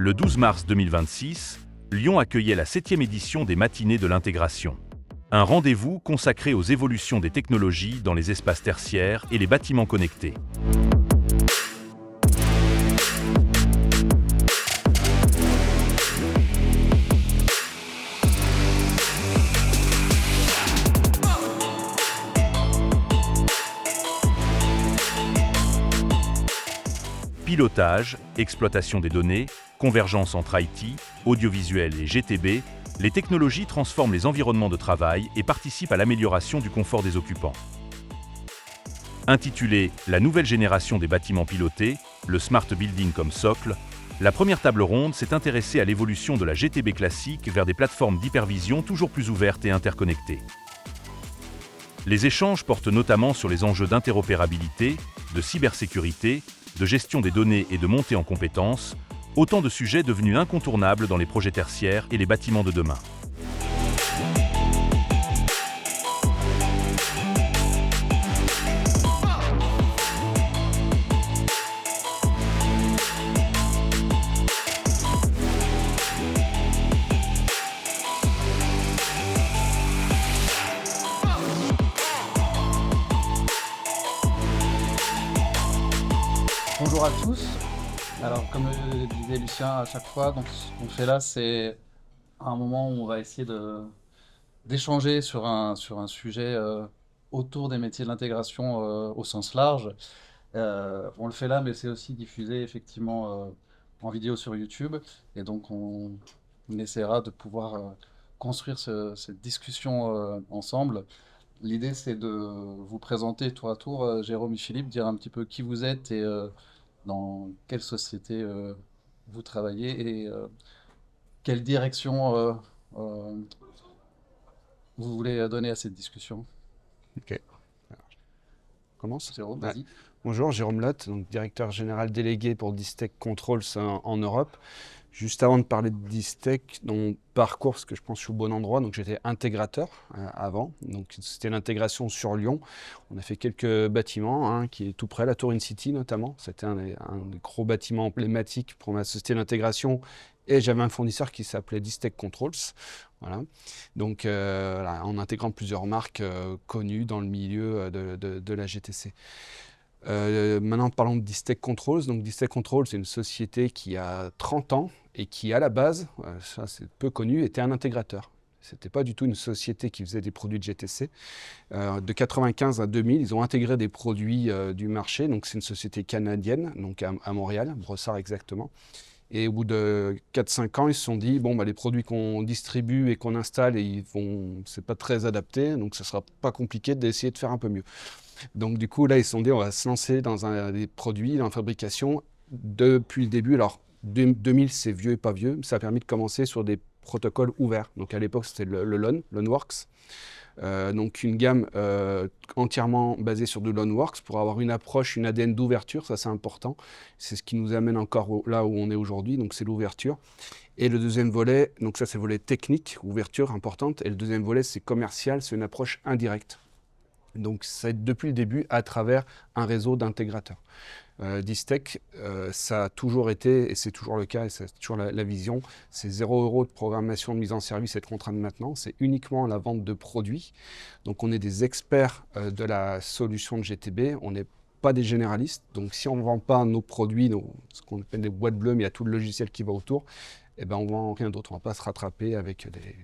Le 12 mars 2026, Lyon accueillait la 7e édition des Matinées de l'intégration. Un rendez-vous consacré aux évolutions des technologies dans les espaces tertiaires et les bâtiments connectés. Pilotage, exploitation des données, convergence entre IT, audiovisuel et GTB, les technologies transforment les environnements de travail et participent à l'amélioration du confort des occupants. Intitulée « La nouvelle génération des bâtiments pilotés, le Smart Building comme socle », la première table ronde s'est intéressée à l'évolution de la GTB classique vers des plateformes d'hypervision toujours plus ouvertes et interconnectées. Les échanges portent notamment sur les enjeux d'interopérabilité, de cybersécurité, de gestion des données et de montée en compétences, autant de sujets devenus incontournables dans les projets tertiaires et les bâtiments de demain. Bonjour à tous. Alors, comme le disait Lucien à chaque fois, donc, ce qu'on fait là, c'est un moment où on va essayer d'échanger sur un sujet autour des métiers de l'intégration au sens large. On le fait là, mais c'est aussi diffusé effectivement en vidéo sur YouTube. Et donc, on essaiera de pouvoir construire cette discussion ensemble. L'idée, c'est de vous présenter tour à tour, Jérôme et Philippe, dire un petit peu qui vous êtes et dans quelle société vous travaillez et quelle direction euh, vous voulez donner à cette discussion. Ok. Alors, je commence. Jérôme, Ouais. vas-y. Bonjour, Jérôme Lotte, donc directeur général délégué pour Distech Controls en Europe. Juste avant de parler de Distech, dans mon parcours, parce que je pense que je suis au bon endroit, donc j'étais intégrateur avant. Donc c'était l'intégration sur Lyon. On a fait quelques bâtiments, qui est tout près, la Tour In-City notamment. C'était un des gros bâtiments emblématiques pour ma société d'intégration. Et j'avais un fournisseur qui s'appelait Distech Controls. Voilà. Donc voilà, en intégrant plusieurs marques connues dans le milieu de la GTC. Maintenant, parlons de Distech Controls. Donc, Distech Controls, c'est une société qui a 30 ans et qui, à la base, ça c'est peu connu, était un intégrateur. Ce n'était pas du tout une société qui faisait des produits de GTC. De 95 à 2000, ils ont intégré des produits du marché. Donc, c'est une société canadienne, donc à Montréal, Brossard exactement. Et au bout de 4-5 ans, ils se sont dit, bon, bah, les produits qu'on distribue et qu'on installe, c'est pas très adapté, donc ce sera pas compliqué d'essayer de faire un peu mieux. Donc du coup, là, ils se sont dit, on va se lancer dans des produits, dans la fabrication depuis le début. Alors, 2000, c'est vieux et pas vieux. Ça a permis de commencer sur des protocoles ouverts. Donc à l'époque, c'était le Loanworks. Donc une gamme entièrement basée sur du Loanworks pour avoir une approche, une ADN d'ouverture, ça c'est important. C'est ce qui nous amène encore là où on est aujourd'hui, donc c'est l'ouverture. Et le deuxième volet, donc ça c'est le volet technique, ouverture importante. Et le deuxième volet, c'est commercial, c'est une approche indirecte. Donc c'est depuis le début à travers un réseau d'intégrateurs. Distech, ça a toujours été, et c'est toujours le cas, et c'est toujours la vision, c'est 0 € de programmation de mise en service et de contrat de maintenance, c'est uniquement la vente de produits. Donc on est des experts de la solution de GTB, on n'est pas des généralistes, donc si on ne vend pas nos produits, ce qu'on appelle des boîtes bleues, mais il y a tout le logiciel qui va autour, eh ben on ne vend rien d'autre, on ne va pas se rattraper avec des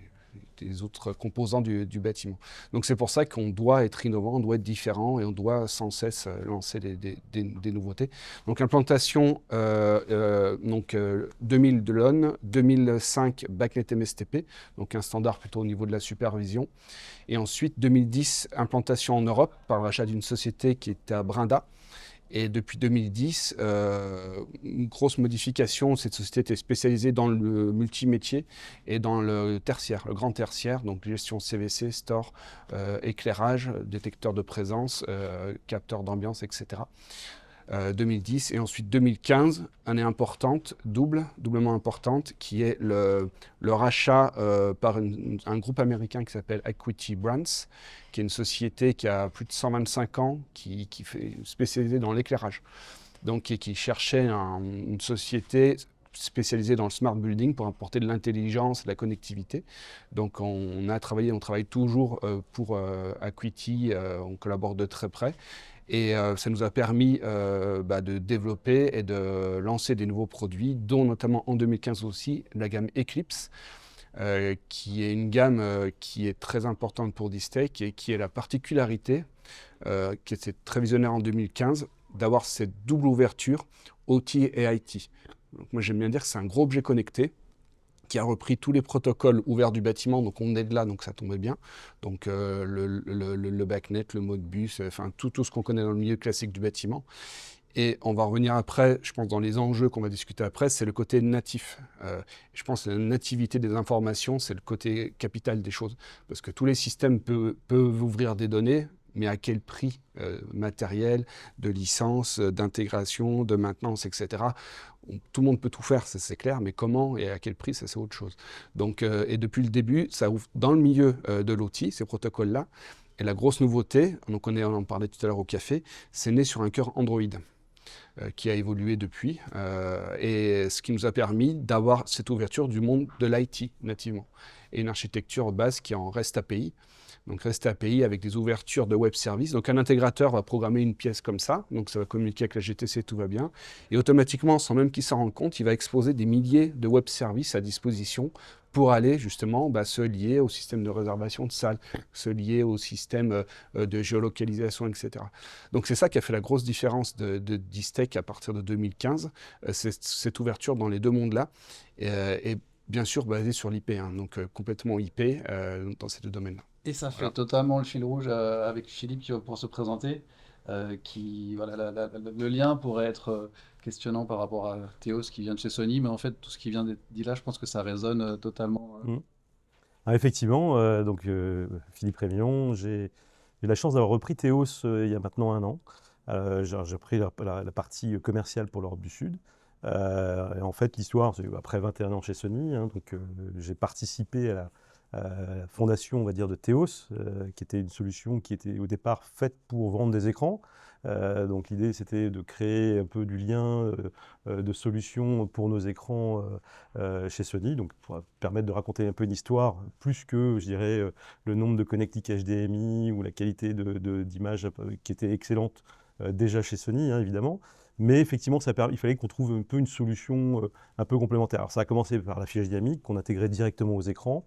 autres composants du bâtiment. Donc c'est pour ça qu'on doit être innovant, on doit être différent et on doit sans cesse lancer des nouveautés. Donc implantation 2000 de LON, 2005 BACnet MSTP, donc un standard plutôt au niveau de la supervision. Et ensuite 2010 implantation en Europe par l'achat d'une société qui était à Brinda. Et depuis 2010, une grosse modification, cette société était spécialisée dans le multimétier et dans le tertiaire, le grand tertiaire, donc gestion CVC, store, éclairage, détecteur de présence, capteur d'ambiance, etc. 2010 et ensuite 2015, année importante, doublement importante, qui est le rachat par un groupe américain qui s'appelle Equity Brands, qui est une société qui a plus de 125 ans, qui fait spécialisée dans l'éclairage. Donc qui cherchait une société spécialisé dans le smart building pour apporter de l'intelligence, de la connectivité. Donc on travaille toujours pour Acuity, on collabore de très près. Et ça nous a permis de développer et de lancer des nouveaux produits, dont notamment en 2015 aussi la gamme Eclipse, qui est une gamme qui est très importante pour Distech et qui est la particularité, qui était très visionnaire en 2015, d'avoir cette double ouverture OT et IT. Donc moi j'aime bien dire que c'est un gros objet connecté qui a repris tous les protocoles ouverts du bâtiment, donc on est de là, donc ça tombait bien. Donc le backnet, le Modbus, enfin tout ce qu'on connaît dans le milieu classique du bâtiment. Et on va revenir après, je pense dans les enjeux qu'on va discuter après, c'est le côté natif. Je pense que la nativité des informations, c'est le côté capital des choses. Parce que tous les systèmes peuvent ouvrir des données, mais à quel prix matériel, de licence, d'intégration, de maintenance, etc. Tout le monde peut tout faire, ça c'est clair, mais comment et à quel prix, ça c'est autre chose. Donc, et depuis le début, ça ouvre dans le milieu de l'outil, ces protocoles-là. Et la grosse nouveauté, donc on en parlait tout à l'heure au café, c'est né sur un cœur Android qui a évolué depuis, et ce qui nous a permis d'avoir cette ouverture du monde de l'IT nativement. Et une architecture base qui est en REST API. Donc REST API avec des ouvertures de web services. Donc un intégrateur va programmer une pièce comme ça, donc ça va communiquer avec la GTC, tout va bien. Et automatiquement, sans même qu'il s'en rende compte, il va exposer des milliers de web services à disposition pour aller justement se lier au système de réservation de salles, se lier au système de géolocalisation, etc. Donc c'est ça qui a fait la grosse différence de Distech à partir de 2015, c'est cette ouverture dans les deux mondes-là, et bien sûr basée sur l'IP, donc complètement IP dans ces deux domaines-là. Et ça fait Voilà. totalement le fil rouge avec Philippe qui va pouvoir se présenter. Voilà, le lien pourrait être questionnant par rapport à Théos qui vient de chez Sony, mais en fait, tout ce qui vient d'être dit là, je pense que ça résonne totalement. Ah, effectivement, Philippe Révillon, j'ai eu la chance d'avoir repris Théos il y a maintenant 1 an. J'ai repris la partie commerciale pour l'Europe du Sud. Et en fait, l'histoire, c'est après 21 ans chez Sony, donc j'ai participé à la fondation, on va dire, de Théos, qui était une solution qui était au départ faite pour vendre des écrans. Donc l'idée, c'était de créer un peu du lien de solutions pour nos écrans chez Sony, donc pour permettre de raconter un peu une histoire, plus que, je dirais, le nombre de connectiques HDMI ou la qualité d'image qui était excellente déjà chez Sony, évidemment. Mais effectivement, il fallait qu'on trouve un peu une solution un peu complémentaire. Alors ça a commencé par la fiche dynamique qu'on intégrait directement aux écrans.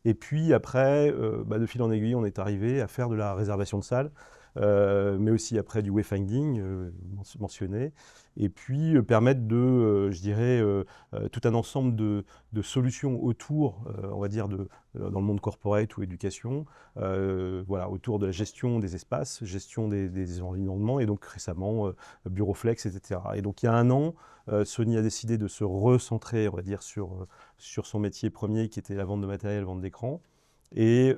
Et puis après, de fil en aiguille, on est arrivé à faire de la réservation de salles, mais aussi après du wayfinding mentionné, et puis permettre de, je dirais, tout un ensemble de solutions autour, on va dire, dans le monde corporate ou éducation, voilà, autour de la gestion des espaces, gestion des environnements, et donc récemment, Bureauflex, etc. Et donc il y a 1 an, Sony a décidé de se recentrer, on va dire, sur son métier premier qui était la vente de matériel, vente d'écran, et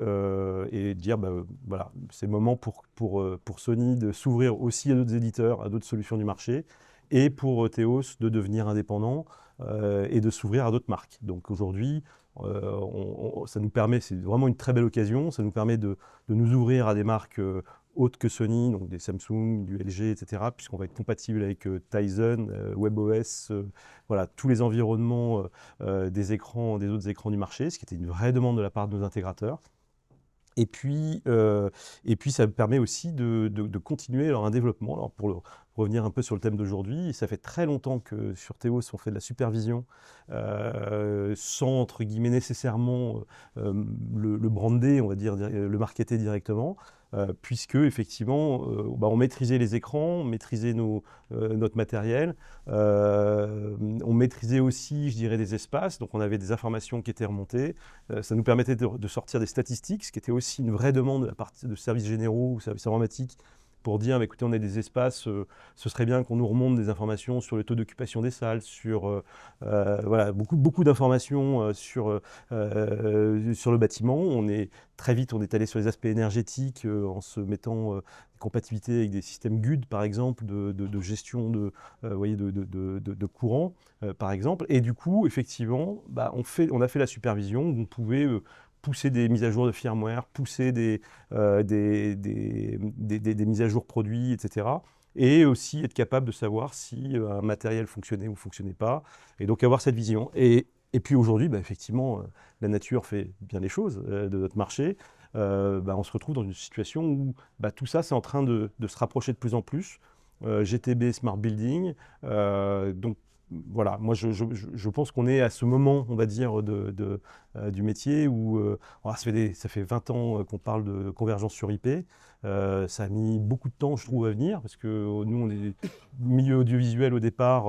dire, voilà, c'est le moment pour Sony de s'ouvrir aussi à d'autres éditeurs, à d'autres solutions du marché, et pour Théos de devenir indépendant et de s'ouvrir à d'autres marques. Donc aujourd'hui, ça nous permet, c'est vraiment une très belle occasion, ça nous permet de nous ouvrir à des marques autres que Sony, donc des Samsung, du LG, etc., puisqu'on va être compatible avec Tizen, WebOS, voilà, tous les environnements des autres écrans du marché, ce qui était une vraie demande de la part de nos intégrateurs. Et puis ça permet aussi de continuer alors, un développement. Alors pour revenir un peu sur le thème d'aujourd'hui, ça fait très longtemps que sur Théos, on fait de la supervision sans, entre guillemets, nécessairement le brander, on va dire, le marketer directement. Puisque effectivement, on maîtrisait les écrans, on maîtrisait notre matériel, on maîtrisait aussi, je dirais, des espaces, donc on avait des informations qui étaient remontées, ça nous permettait de sortir des statistiques, ce qui était aussi une vraie demande de la part de services généraux ou services informatiques, pour dire, écoutez, on a des espaces, ce serait bien qu'on nous remonte des informations sur le taux d'occupation des salles, sur voilà, beaucoup d'informations sur le bâtiment. Très vite, on est allé sur les aspects énergétiques en se mettant en compatibilité avec des systèmes GUD, par exemple, de gestion de courant, par exemple. Et du coup, effectivement, on a fait la supervision, on pouvait pousser des mises à jour de firmware, pousser des mises à jour produits, etc., et aussi être capable de savoir si un matériel fonctionnait ou ne fonctionnait pas, et donc avoir cette vision. Et puis aujourd'hui, effectivement, la nature fait bien les choses de notre marché. On se retrouve dans une situation où tout ça, c'est en train de se rapprocher de plus en plus. GTB, Smart Building. Donc voilà, moi je pense qu'on est à ce moment, on va dire, du métier où ça fait 20 ans qu'on parle de convergence sur IP. Ça a mis beaucoup de temps, je trouve, à venir, parce que nous, on est milieu audiovisuel au départ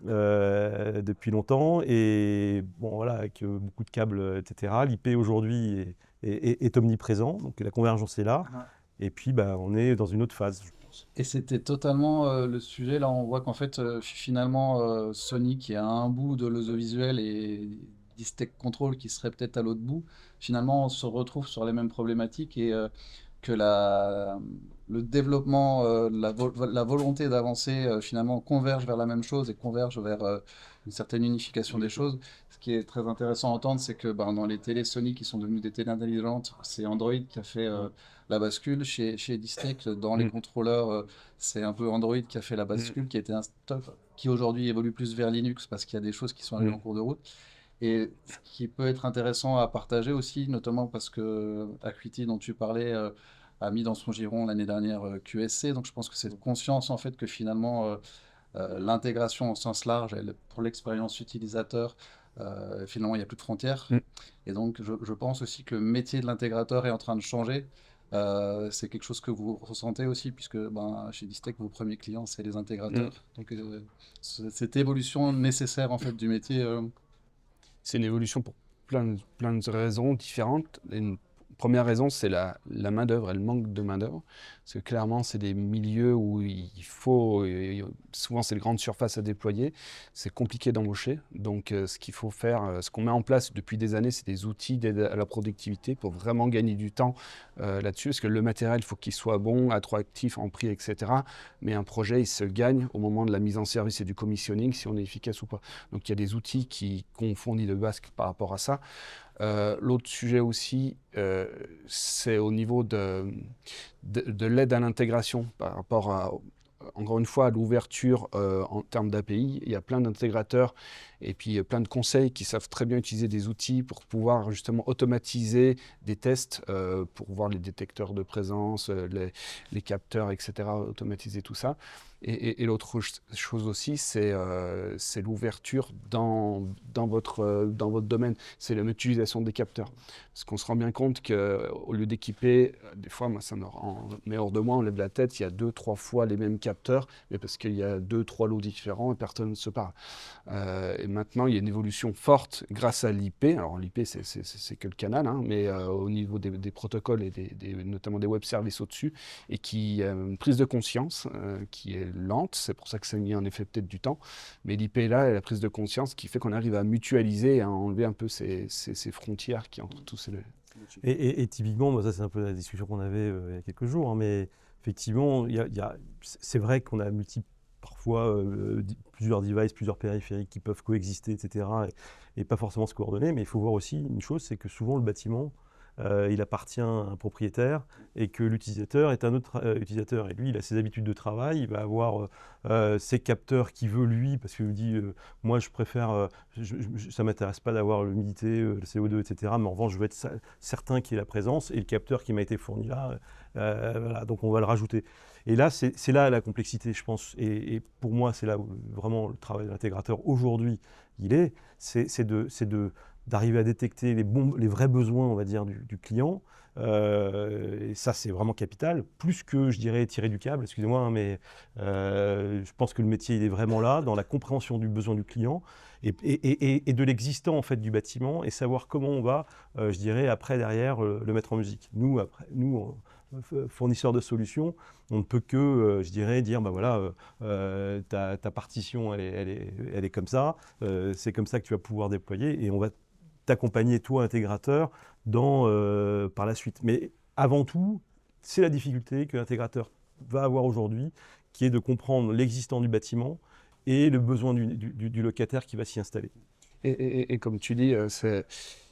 depuis longtemps, et bon, voilà, avec beaucoup de câbles, etc. L'IP aujourd'hui est omniprésent, donc la convergence est là, et puis on est dans une autre phase, je pense. Et c'était totalement le sujet. Là, on voit qu'en fait, finalement, Sony qui est à un bout de l'audiovisuel et Distech Control qui serait peut-être à l'autre bout, finalement, on se retrouve sur les mêmes problématiques et que le développement, la volonté d'avancer, finalement, converge vers la même chose et converge vers une certaine unification des choses. Ce qui est très intéressant à entendre, c'est que dans les télés Sony qui sont devenues des télés intelligentes, c'est Android qui a fait la bascule. Chez Distech, dans les contrôleurs, c'est un peu Android qui a fait la bascule, qui était un stock qui aujourd'hui évolue plus vers Linux parce qu'il y a des choses qui sont arrivées en cours de route. Et ce qui peut être intéressant à partager aussi, notamment parce que Acuity, dont tu parlais, a mis dans son giron l'année dernière QSC. Donc je pense que c'est conscience en fait que finalement l'intégration au sens large, pour l'expérience utilisateur, finalement il n'y a plus de frontières. Et donc je pense aussi que le métier de l'intégrateur est en train de changer. C'est quelque chose que vous ressentez aussi, puisque chez Distech, vos premiers clients, c'est les intégrateurs. Donc cette évolution nécessaire en fait du métier. C'est une évolution pour plein de raisons différentes. Une première raison, c'est la main-d'œuvre et le manque de main-d'œuvre. Parce que clairement, c'est des milieux où il faut. Souvent, c'est de grandes surfaces à déployer. C'est compliqué d'embaucher. Donc, ce qu'il faut faire, ce qu'on met en place depuis des années, c'est des outils d'aide à la productivité pour vraiment gagner du temps là-dessus. Parce que le matériel, il faut qu'il soit bon, attractif en prix, etc. Mais un projet, il se gagne au moment de la mise en service et du commissioning, si on est efficace ou pas. Donc, il y a des outils qu'on fournit de base par rapport à ça. L'autre sujet aussi, c'est au niveau de l'aide à l'intégration par rapport encore une fois, à l'ouverture en termes d'API. Il y a plein d'intégrateurs et puis plein de conseils qui savent très bien utiliser des outils pour pouvoir justement automatiser des tests pour voir les détecteurs de présence, les capteurs, etc., automatiser tout ça. Et l'autre chose aussi, c'est l'ouverture dans votre domaine, c'est la mutualisation des capteurs. Parce qu'on se rend bien compte qu'au lieu d'équiper, des fois, moi, ça me met hors de moi, on lève la tête, il y a 2-3 fois les mêmes capteurs, mais parce qu'il y a 2-3 lots différents et personne ne se parle. Et maintenant, il y a une évolution forte grâce à l'IP. Alors l'IP, c'est que le canal, hein, mais au niveau des protocoles et notamment des web services au-dessus, et qui a une prise de conscience qui est lente, c'est pour ça que ça a mis en effet peut-être du temps, mais l'IP est là, et la prise de conscience qui fait qu'on arrive à mutualiser et à enlever un peu ces frontières qui entre tous ces deux. Et typiquement, ça c'est un peu la discussion qu'on avait il y a quelques jours, hein, mais effectivement, c'est vrai qu'on a parfois plusieurs devices, plusieurs périphériques qui peuvent coexister, etc., et pas forcément se coordonner, mais il faut voir aussi une chose, c'est que souvent le bâtiment, il appartient à un propriétaire et que l'utilisateur est un autre utilisateur. Et lui, il a ses habitudes de travail, il va avoir ses capteurs qu'il veut lui, parce qu'il dit moi je préfère, ça ne m'intéresse pas d'avoir l'humidité, le CO2, etc. Mais en revanche, je veux être certain qu'il y ait la présence, et le capteur qui m'a été fourni là, voilà, donc on va le rajouter. Et là, c'est là la complexité, je pense. Et pour moi, c'est là où vraiment le travail de l'intégrateur aujourd'hui, c'est d'arriver à détecter les vrais besoins, on va dire, du client. Et ça, c'est vraiment capital, plus que, je dirais, tirer du câble, excusez-moi, hein, mais je pense que le métier, il est vraiment là, dans la compréhension du besoin du client et de l'existant, en fait, du bâtiment, et savoir comment on va, je dirais, après, derrière, le mettre en musique. Nous, fournisseurs de solutions, on ne peut que, je dirais, dire, ta partition, elle est comme ça, c'est comme ça que tu vas pouvoir déployer, et on va t'accompagner, toi, intégrateur, par la suite. Mais avant tout, c'est la difficulté que l'intégrateur va avoir aujourd'hui, qui est de comprendre l'existant du bâtiment et le besoin du locataire qui va s'y installer. Et comme tu dis,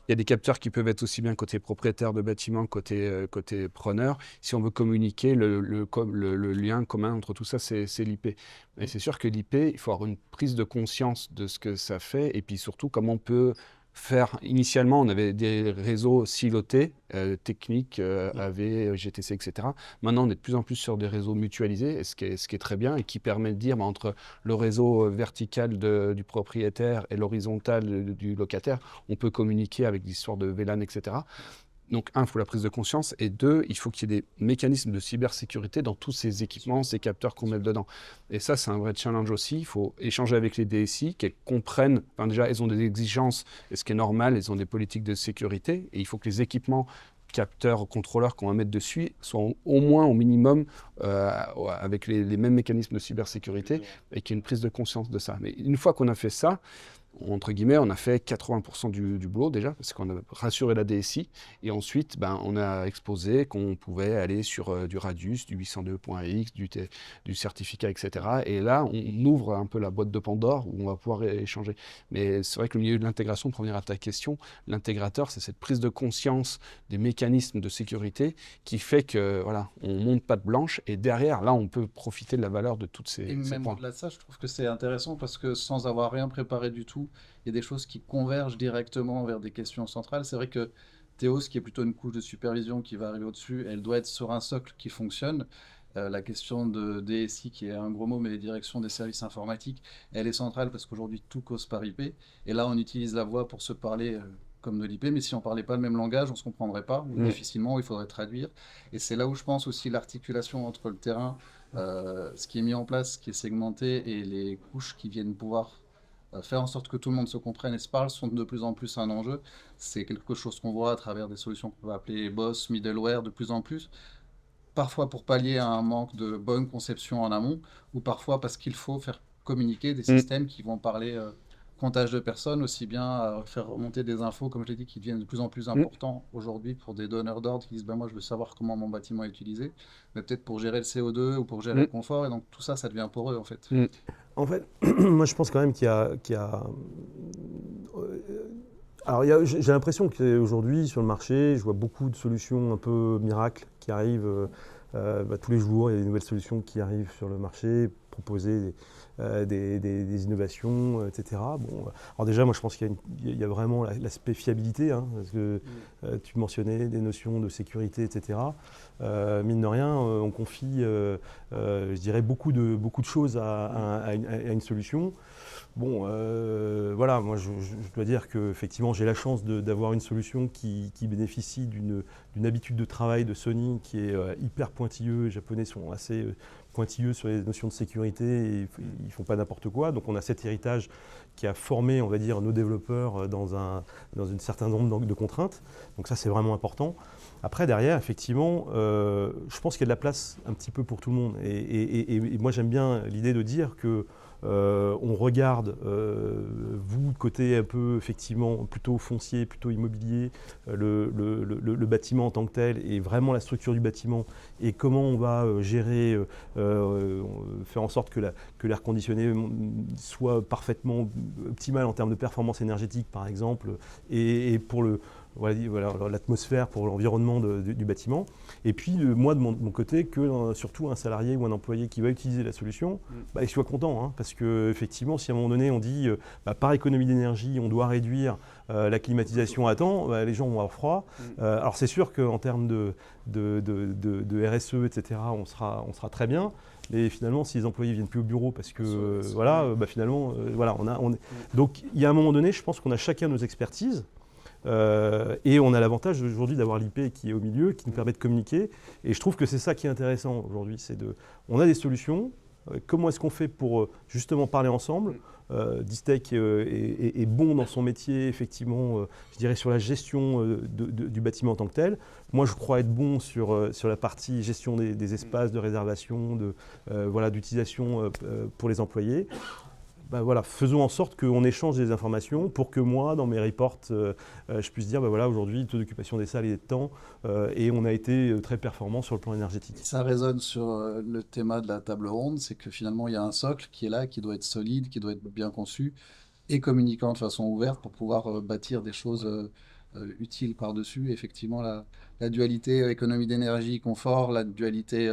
Il y a des capteurs qui peuvent être aussi bien côté propriétaire de bâtiment, côté preneur. Si on veut communiquer, le lien commun entre tout ça, c'est l'IP. Et c'est sûr que l'IP, il faut avoir une prise de conscience de ce que ça fait et puis surtout comment on peut faire. Initialement, on avait des réseaux silotés, techniques, AV, GTC, etc. Maintenant, on est de plus en plus sur des réseaux mutualisés, et ce qui est très bien et qui permet de dire entre le réseau vertical du propriétaire et l'horizontal du locataire, on peut communiquer avec l'histoire de VLAN, etc. Donc, un, il faut la prise de conscience, et deux, il faut qu'il y ait des mécanismes de cybersécurité dans tous ces équipements, ces capteurs qu'on met dedans. Et ça, c'est un vrai challenge aussi. Il faut échanger avec les DSI, qu'elles comprennent, enfin déjà, elles ont des exigences, et ce qui est normal, elles ont des politiques de sécurité, et il faut que les équipements capteurs, contrôleurs qu'on va mettre dessus soient au moins, au minimum, avec les mêmes mécanismes de cybersécurité, et qu'il y ait une prise de conscience de ça. Mais une fois qu'on a fait ça, entre guillemets, on a fait 80% du boulot déjà, parce qu'on a rassuré la DSI, et ensuite, on a exposé qu'on pouvait aller sur du Radius, du 802.x, du certificat, etc. Et là, on ouvre un peu la boîte de Pandore où on va pouvoir échanger. Mais c'est vrai que le milieu de l'intégration, pour revenir à ta question, l'intégrateur, c'est cette prise de conscience des mécanismes de sécurité qui fait que, voilà, on monte patte blanche, et derrière, là, on peut profiter de la valeur de toutes Et ces même points. au-delà de ça, je trouve que c'est intéressant parce que sans avoir rien préparé du tout, il y a des choses qui convergent directement vers des questions centrales. C'est vrai que Théos, qui est plutôt une couche de supervision qui va arriver au-dessus, elle doit être sur un socle qui fonctionne. La question de DSI, qui est un gros mot, mais les directions des services informatiques, elle est centrale parce qu'aujourd'hui tout cause par IP. Et là, on utilise la voix pour se parler comme de l'IP, mais si on parlait pas le même langage, on se comprendrait pas, ou difficilement, il faudrait traduire. Et c'est là où je pense aussi l'articulation entre le terrain, ce qui est mis en place, ce qui est segmenté, et les couches qui viennent pouvoir faire en sorte que tout le monde se comprenne et se parle sont de plus en plus un enjeu. C'est quelque chose qu'on voit à travers des solutions qu'on va appeler BOSS, middleware, de plus en plus. Parfois pour pallier à un manque de bonne conception en amont, ou parfois parce qu'il faut faire communiquer des systèmes qui vont parler comptage de personnes, aussi bien faire remonter des infos, comme je l'ai dit, qui deviennent de plus en plus importants aujourd'hui pour des donneurs d'ordre qui disent ben moi je veux savoir comment mon bâtiment est utilisé, mais peut-être pour gérer le CO2 ou pour gérer le confort, et donc tout ça, ça devient poreux en fait. En fait, moi je pense quand même alors j'ai l'impression qu'aujourd'hui sur le marché, je vois beaucoup de solutions un peu miracles qui arrivent tous les jours. Il y a des nouvelles solutions qui arrivent sur le marché, proposer des innovations, etc. Bon, alors déjà, moi je pense qu'il y a vraiment l'aspect fiabilité, hein, parce que tu mentionnais des notions de sécurité, etc. Mine de rien, on confie, je dirais, beaucoup de choses à une solution. Bon, voilà, moi je dois dire qu'effectivement j'ai la chance d'avoir une solution qui bénéficie d'une habitude de travail de Sony qui est hyper pointilleux. Les Japonais sont assez pointilleux sur les notions de sécurité et ils ne font pas n'importe quoi. Donc on a cet héritage qui a formé, on va dire, nos développeurs dans un certain nombre de contraintes. Donc ça c'est vraiment important. Après derrière, effectivement, je pense qu'il y a de la place un petit peu pour tout le monde. Et moi j'aime bien l'idée de dire que on regarde, vous, côté un peu effectivement plutôt foncier, plutôt immobilier, le bâtiment en tant que tel et vraiment la structure du bâtiment et comment on va gérer, faire en sorte que l'air conditionné soit parfaitement optimal en termes de performance énergétique par exemple et pour voilà, l'atmosphère, pour l'environnement du bâtiment. Et puis, moi, de mon côté, que surtout un salarié ou un employé qui va utiliser la solution, il soit content. Hein, parce qu'effectivement, si à un moment donné, on dit, par économie d'énergie, on doit réduire la climatisation à temps, les gens vont avoir froid. Alors, c'est sûr qu'en termes de RSE, etc., on sera très bien. Mais finalement, si les employés ne viennent plus au bureau parce que, finalement, voilà, donc, il y a un moment donné, je pense qu'on a chacun nos expertises. Et on a l'avantage aujourd'hui d'avoir l'IP qui est au milieu, qui nous permet de communiquer. Et je trouve que c'est ça qui est intéressant aujourd'hui. On a des solutions. Comment est-ce qu'on fait pour justement parler ensemble? Distech est bon dans son métier, effectivement, je dirais sur la gestion du bâtiment en tant que tel. Moi, je crois être bon sur la partie gestion des espaces de réservation, d'utilisation pour les employés. Voilà, faisons en sorte qu'on échange des informations pour que moi, dans mes reports, je puisse dire, aujourd'hui, le taux d'occupation des salles est de temps et on a été très performant sur le plan énergétique. Ça résonne sur le thème de la table ronde, c'est que finalement, il y a un socle qui est là, qui doit être solide, qui doit être bien conçu et communiquant de façon ouverte pour pouvoir bâtir des choses utile par-dessus. Effectivement, la dualité économie d'énergie, confort, la dualité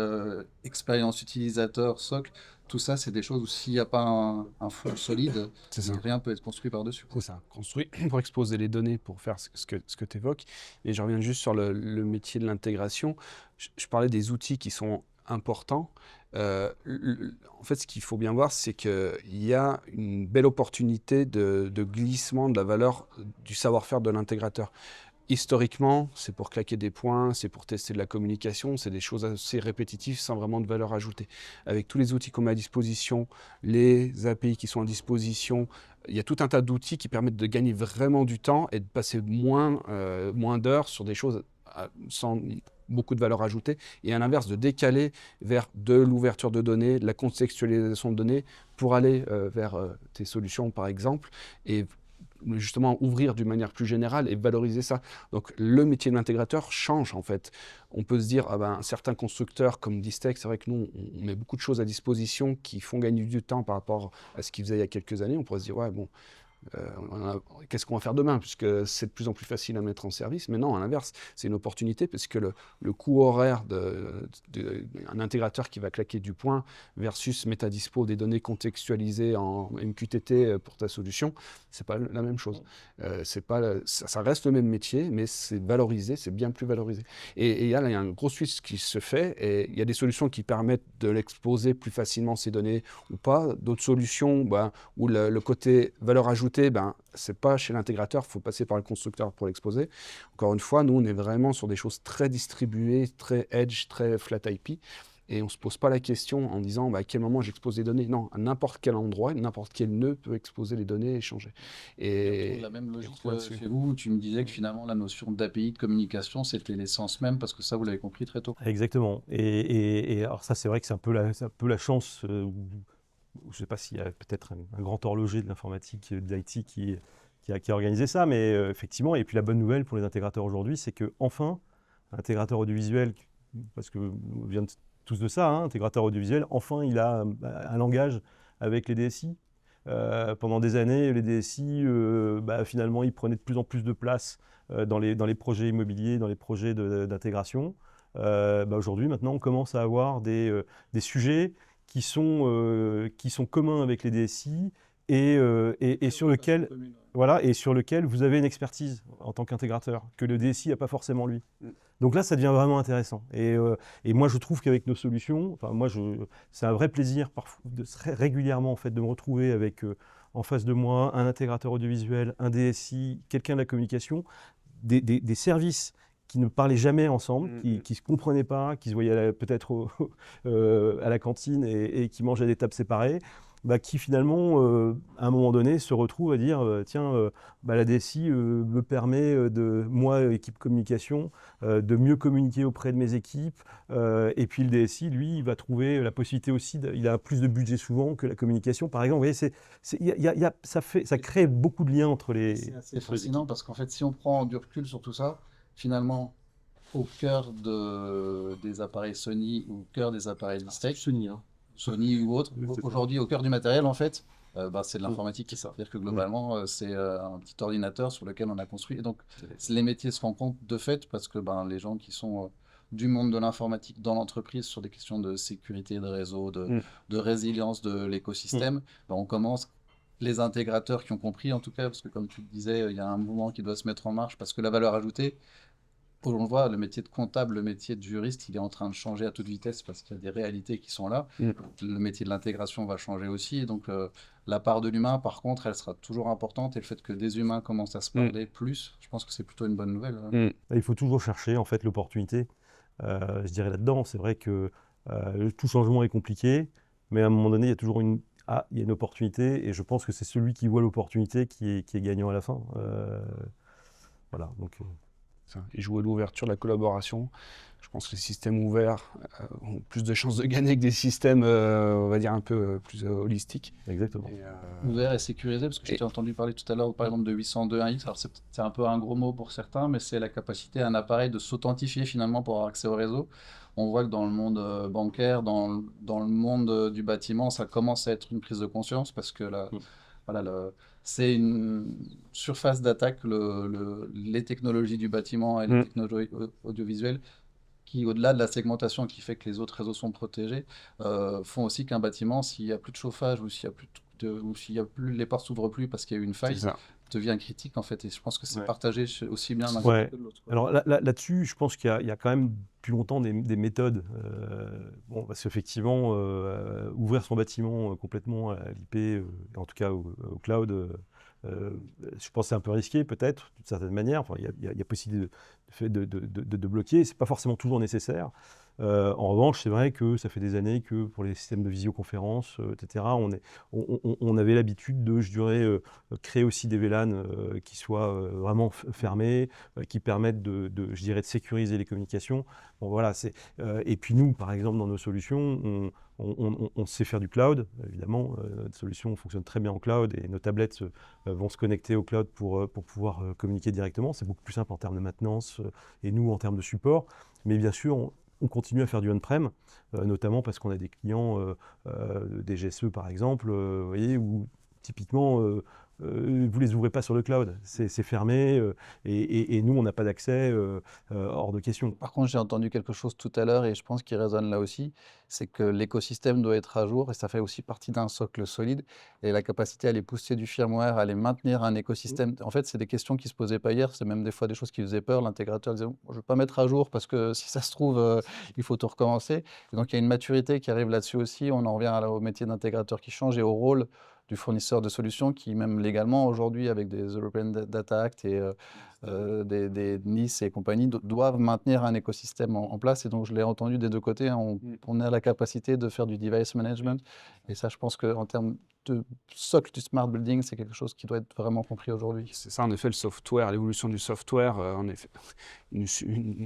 expérience utilisateur, socle, tout ça, c'est des choses où s'il n'y a pas un fond solide, C'est ça. rien peut être construit par-dessus. C'est ça, construit pour exposer les données, pour faire ce que tu évoques. Et je reviens juste sur le métier de l'intégration. Je parlais des outils qui sont importants. En fait, ce qu'il faut bien voir, c'est qu'il y a une belle opportunité de glissement de la valeur du savoir-faire de l'intégrateur. Historiquement, c'est pour claquer des points, c'est pour tester de la communication, c'est des choses assez répétitives sans vraiment de valeur ajoutée. Avec tous les outils qu'on met à disposition, les API qui sont à disposition, il y a tout un tas d'outils qui permettent de gagner vraiment du temps et de passer moins d'heures sur des choses sans beaucoup de valeur ajoutée, et à l'inverse de décaler vers de l'ouverture de données, de la contextualisation de données pour aller vers tes solutions par exemple, et justement ouvrir d'une manière plus générale et valoriser ça. Donc le métier de l'intégrateur change en fait. On peut se dire, certains constructeurs comme Distech, c'est vrai que nous, on met beaucoup de choses à disposition qui font gagner du temps par rapport à ce qu'ils faisaient il y a quelques années. On pourrait se dire, ouais, bon, qu'est-ce qu'on va faire demain, puisque c'est de plus en plus facile à mettre en service. Mais non, à l'inverse, c'est une opportunité, parce que le coût horaire d'un intégrateur qui va claquer du point versus mettre à dispo des données contextualisées en MQTT pour ta solution, c'est pas la même chose. Ça reste le même métier, mais c'est valorisé, c'est bien plus valorisé. Et là, il y a un gros switch qui se fait, et il y a des solutions qui permettent de l'exposer plus facilement, ces données, ou pas. D'autres solutions où le côté valeur ajoutée, c'est pas chez l'intégrateur, il faut passer par le constructeur pour l'exposer. Encore une fois, nous, on est vraiment sur des choses très distribuées, très edge, très flat IP, et on ne se pose pas la question en disant à quel moment j'expose les données. Non, à n'importe quel endroit, n'importe quel nœud peut exposer les données et échanger. Et la même logique chez vous, tu me disais que finalement la notion d'API de communication, c'était l'essence même, parce que ça, vous l'avez compris très tôt. Exactement. Et alors ça, c'est vrai que c'est un peu la chance. Je ne sais pas s'il y a peut-être un grand horloger de l'informatique, de l'IT qui a organisé ça, mais effectivement, et puis la bonne nouvelle pour les intégrateurs aujourd'hui, c'est qu'enfin, intégrateur audiovisuel, parce que on vient tous de ça, intégrateur audiovisuel, enfin il a un langage avec les DSI. Pendant des années, les DSI, finalement, ils prenaient de plus en plus de place dans les projets immobiliers, dans les projets d'intégration. Aujourd'hui, maintenant, on commence à avoir des sujets qui sont communs avec les DSI et sur lequel vous avez une expertise en tant qu'intégrateur, que le DSI n'a pas forcément lui. Donc là, ça devient vraiment intéressant. Et moi, je trouve qu'avec nos solutions, c'est un vrai plaisir régulièrement en fait, de me retrouver avec en face de moi un intégrateur audiovisuel, un DSI, quelqu'un de la communication, des services qui ne parlaient jamais ensemble, qui ne se comprenaient pas, qui se voyaient peut-être à la cantine et qui mangeaient à des tables séparées, qui finalement, à un moment donné, se retrouvent à dire la DSI me permet, moi, équipe communication, de mieux communiquer auprès de mes équipes. Et puis le DSI, lui, il va trouver la possibilité aussi, il a plus de budget souvent que la communication. Par exemple, vous voyez, ça crée beaucoup de liens entre les... C'est assez fascinant parce qu'en fait, si on prend du recul sur tout ça, finalement, au cœur des appareils Sony ou au cœur des appareils Distech, Sony ou autre, aujourd'hui au cœur du matériel en fait, c'est de l'informatique. C'est-à-dire que globalement, c'est un petit ordinateur sur lequel on a construit. Et donc les métiers se rencontrent de fait parce que les gens qui sont du monde de l'informatique dans l'entreprise sur des questions de sécurité de réseau, de résilience de l'écosystème, on commence. Les intégrateurs qui ont compris en tout cas, parce que comme tu le disais, il y a un mouvement qui doit se mettre en marche parce que la valeur ajoutée, on le voit, le métier de comptable, le métier de juriste, il est en train de changer à toute vitesse parce qu'il y a des réalités qui sont là. Le métier de l'intégration va changer aussi. Donc, la part de l'humain, par contre, elle sera toujours importante. Et le fait que des humains commencent à se parler plus, je pense que c'est plutôt une bonne nouvelle. Il faut toujours chercher, en fait, l'opportunité. Je dirais là-dedans, c'est vrai que tout changement est compliqué, mais à un moment donné, il y a toujours il y a une opportunité. Et je pense que c'est celui qui voit l'opportunité qui est gagnant à la fin. Voilà, donc... Et jouer l'ouverture, la collaboration. Je pense que les systèmes ouverts ont plus de chances de gagner que des systèmes, on va dire, un peu plus holistiques. Exactement. Ouvert et sécurisé, parce que je t'ai entendu parler tout à l'heure, par exemple, de 802.1x. Alors, c'est un peu un gros mot pour certains, mais c'est la capacité à un appareil de s'authentifier finalement pour avoir accès au réseau. On voit que dans le monde bancaire, dans le monde du bâtiment, ça commence à être une prise de conscience parce que voilà, c'est une surface d'attaque, les technologies du bâtiment et les Mm. technologies audiovisuelles qui, au-delà de la segmentation qui fait que les autres réseaux sont protégés, font aussi qu'un bâtiment, s'il n'y a plus de chauffage ou s'il y a plus ou s'il y a plus, les portes s'ouvrent plus parce qu'il y a eu une C'est faille, ça. devient critique en fait. Et je pense que c'est Ouais. partagé aussi bien d'un Ouais. côté que de l'autre, quoi. Alors là-dessus, je pense qu'il y a quand même depuis longtemps des méthodes. Bon, parce qu'effectivement, ouvrir son bâtiment complètement à l'IP, en tout cas au cloud, je pense que c'est un peu risqué peut-être, d'une certaine manière. Enfin, il y a possibilité de bloquer. C'est pas forcément toujours nécessaire. En revanche, c'est vrai que ça fait des années que pour les systèmes de visioconférence, etc., on avait l'habitude de, je dirais, créer aussi des VLAN qui soient vraiment fermés, qui permettent je dirais, de sécuriser les communications. Bon, voilà, et puis nous, par exemple, dans nos solutions, on sait faire du cloud, évidemment. Notre solution fonctionne très bien en cloud et nos tablettes vont se connecter au cloud pour pouvoir communiquer directement. C'est beaucoup plus simple en termes de maintenance et nous en termes de support. Mais bien sûr, on continue à faire du on-prem, notamment parce qu'on a des clients, des GSE par exemple, vous voyez, où typiquement, vous les ouvrez pas sur le cloud, c'est fermé, et nous, on n'a pas d'accès, hors de question. Par contre, j'ai entendu quelque chose tout à l'heure et je pense qu'il résonne là aussi, c'est que l'écosystème doit être à jour et ça fait aussi partie d'un socle solide et la capacité à aller pousser du firmware, à aller maintenir un écosystème. En fait, c'est des questions qui se posaient pas hier, c'est même des fois des choses qui faisaient peur. L'intégrateur disait, je ne veux pas mettre à jour parce que si ça se trouve, il faut tout recommencer. Et donc, il y a une maturité qui arrive là-dessus aussi. On en revient au métier d'intégrateur qui change et au rôle du fournisseur de solutions qui, même légalement, aujourd'hui, avec des European Data Act et des Nice et compagnie, doivent maintenir un écosystème en place. Et donc, je l'ai entendu des deux côtés, hein, on a la capacité de faire du device management. Et ça, je pense qu'en termes de socle du smart building, c'est quelque chose qui doit être vraiment compris aujourd'hui. C'est ça, en effet, le software, l'évolution du software, en effet, une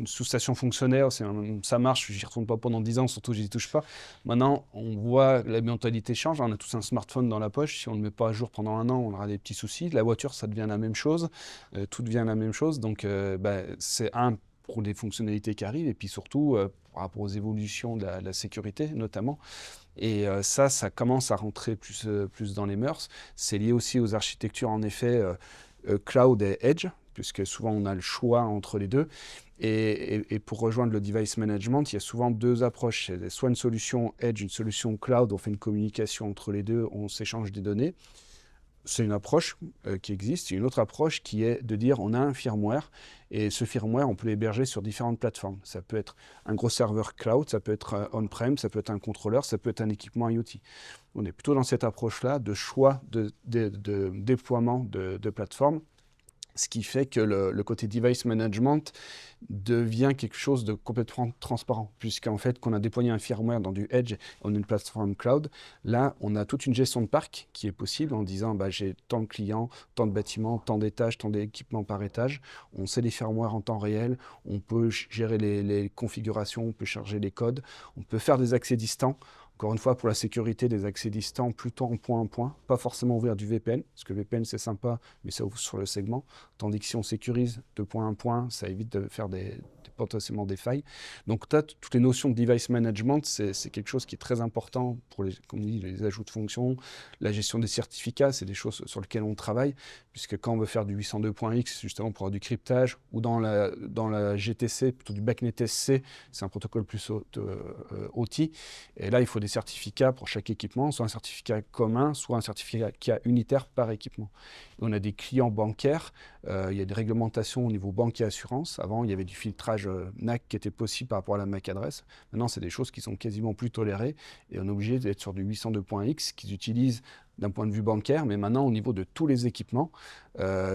sous-station fonctionnaire, ça marche, j'y retourne pas pendant 10 ans, surtout j'y touche pas. Maintenant, on voit que la mentalité change, on a tous un smartphone dans la poche, si on ne le met pas à jour pendant un an, on aura des petits soucis. La voiture, ça devient la même chose, tout devient la même chose, donc c'est pour les fonctionnalités qui arrivent, et puis surtout par rapport aux évolutions de la sécurité notamment. Et ça commence à rentrer plus dans les mœurs. C'est lié aussi aux architectures, en effet, cloud et edge, puisque souvent on a le choix entre les deux. Et pour rejoindre le device management, il y a souvent deux approches. C'est soit une solution edge, une solution cloud, on fait une communication entre les deux, on s'échange des données. C'est une approche qui existe. Il y a une autre approche qui est de dire on a un firmware et ce firmware, on peut l'héberger sur différentes plateformes. Ça peut être un gros serveur cloud, ça peut être on-prem, ça peut être un contrôleur, ça peut être un équipement IoT. On est plutôt dans cette approche-là de choix de déploiement de plateformes. Ce qui fait que le côté device management devient quelque chose de complètement transparent, puisqu'en fait, qu'on a déployé un firmware dans du Edge, on a une plateforme cloud, là, on a toute une gestion de parc qui est possible en disant j'ai tant de clients, tant de bâtiments, tant d'étages, tant d'équipements par étage, on sait les firmwares en temps réel, on peut gérer les configurations, on peut charger les codes, on peut faire des accès distants. Encore une fois, pour la sécurité, des accès distants plutôt en point, pas forcément ouvrir du VPN, parce que VPN c'est sympa, mais ça ouvre sur le segment, tandis que si on sécurise de point à point, ça évite de faire potentiellement des failles. Donc toutes les notions de device management, c'est quelque chose qui est très important pour comme on dit, les ajouts de fonctions, la gestion des certificats, c'est des choses sur lesquelles on travaille, puisque quand on veut faire du 802.x, justement pour avoir du cryptage, ou dans la GTC, plutôt du BACnet SC, c'est un protocole plus OT, et là il faut des certificats pour chaque équipement, soit un certificat commun, soit un certificat unitaire par équipement. Et on a des clients bancaires, il y a des réglementations au niveau banque et assurance. Avant, il y avait du filtrage NAC qui était possible par rapport à la MAC adresse. Maintenant, c'est des choses qui sont quasiment plus tolérées et on est obligé d'être sur du 802.x qu'ils utilisent d'un point de vue bancaire, mais maintenant au niveau de tous les équipements.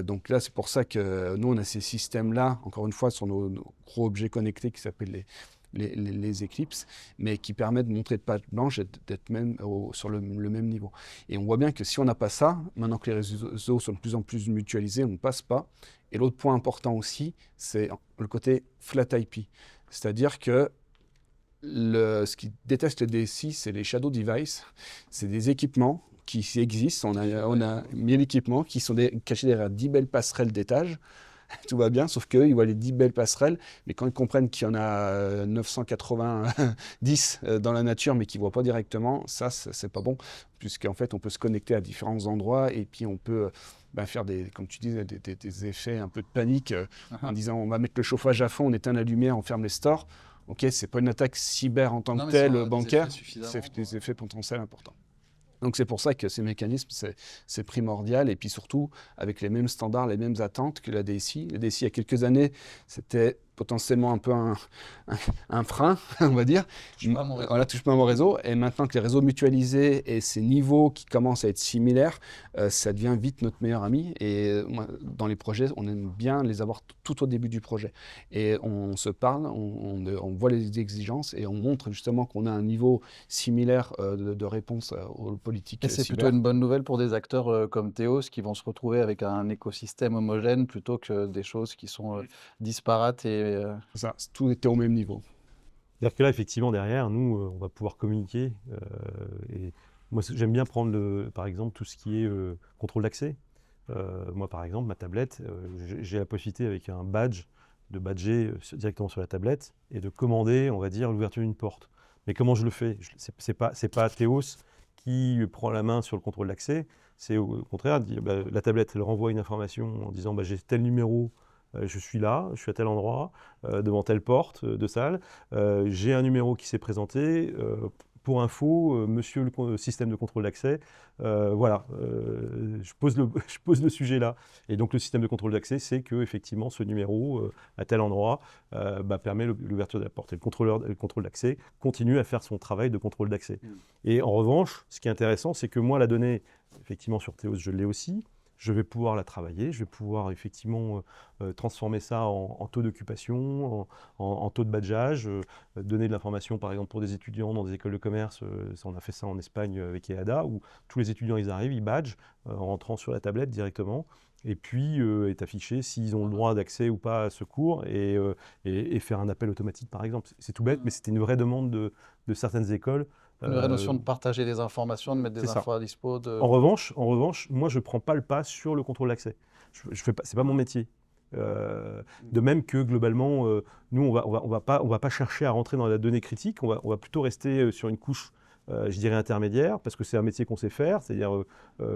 Donc là, c'est pour ça que nous, on a ces systèmes-là, encore une fois, sur nos gros objets connectés qui s'appellent les Eclipse, mais qui permettent de montrer de page blanche et d'être même sur le même niveau. Et on voit bien que si on n'a pas ça, maintenant que les réseaux sont de plus en plus mutualisés, on ne passe pas. Et l'autre point important aussi, c'est le côté flat IP. C'est-à-dire que ce qui déteste les DSI, c'est les shadow devices. C'est des équipements qui existent. On a 1000 équipements qui sont cachés derrière 10 belles passerelles d'étage. tout va bien, sauf qu'eux, ils voient les 10 belles passerelles, mais quand ils comprennent qu'il y en a 990 dans la nature, mais qu'ils ne voient pas directement, ça, c'est pas bon, puisqu'en fait, on peut se connecter à différents endroits, et puis on peut faire comme tu disais, des effets un peu de panique, en disant on va mettre le chauffage à fond, on éteint la lumière, on ferme les stores. Ok, c'est pas une attaque cyber en tant Non, que mais telle, c'est des bancaire, effets suffisamment, c'est des quoi. effets potentiels importants. Donc c'est pour ça que ces mécanismes, c'est primordial, et puis surtout avec les mêmes standards, les mêmes attentes que la DSI. La DSI, il y a quelques années, c'était potentiellement un peu un frein, on va dire. Touche pas à mon réseau. Voilà, touche pas à mon réseau. Et maintenant que les réseaux mutualisés et ces niveaux qui commencent à être similaires, ça devient vite notre meilleur ami. Et moi, dans les projets, on aime bien les avoir tout au début du projet. Et on se parle, on voit les exigences et on montre justement qu'on a un niveau similaire de réponse aux politiques Et c'est cyber. plutôt une bonne nouvelle pour des acteurs comme Théos qui vont se retrouver avec un écosystème homogène plutôt que des choses qui sont disparates et Ça, tout était au même niveau. C'est-à-dire que là, effectivement, derrière, nous, on va pouvoir communiquer. Et moi, j'aime bien prendre, par exemple, tout ce qui est contrôle d'accès. Moi, par exemple, ma tablette, j'ai la possibilité, avec un badge, de badger directement sur la tablette et de commander, on va dire, l'ouverture d'une porte. Mais comment je le fais? C'est pas Théos qui prend la main sur le contrôle d'accès. C'est au contraire, la tablette, elle renvoie une information en disant j'ai tel numéro. Je suis là, je suis à tel endroit, devant telle porte de salle. J'ai un numéro qui s'est présenté. Pour info, monsieur le système de contrôle d'accès, voilà, je pose le sujet là. Et donc le système de contrôle d'accès, c'est que effectivement ce numéro à tel endroit permet l'ouverture de la porte. Et le contrôle d'accès continue à faire son travail de contrôle d'accès. Et en revanche, ce qui est intéressant, c'est que moi, la donnée, effectivement sur Théos, je l'ai aussi. Je vais pouvoir la travailler, je vais pouvoir effectivement transformer ça en taux d'occupation, en taux de badgeage, donner de l'information par exemple pour des étudiants dans des écoles de commerce. On a fait ça en Espagne avec EADA, où tous les étudiants ils arrivent, ils badgent en rentrant sur la tablette directement. Et puis est affiché s'ils ont le droit d'accès ou pas à ce cours et faire un appel automatique par exemple. C'est tout bête, mais c'était une vraie demande de certaines écoles. une vraie notion de partager des informations, de mettre des c'est ça. infos à dispo. En revanche, moi, je ne prends pas le pas sur le contrôle d'accès. Ce n'est pas mon métier. De même que globalement, nous, on va pas chercher à rentrer dans la donnée critique, on va plutôt rester sur une couche, je dirais, intermédiaire, parce que c'est un métier qu'on sait faire, c'est-à-dire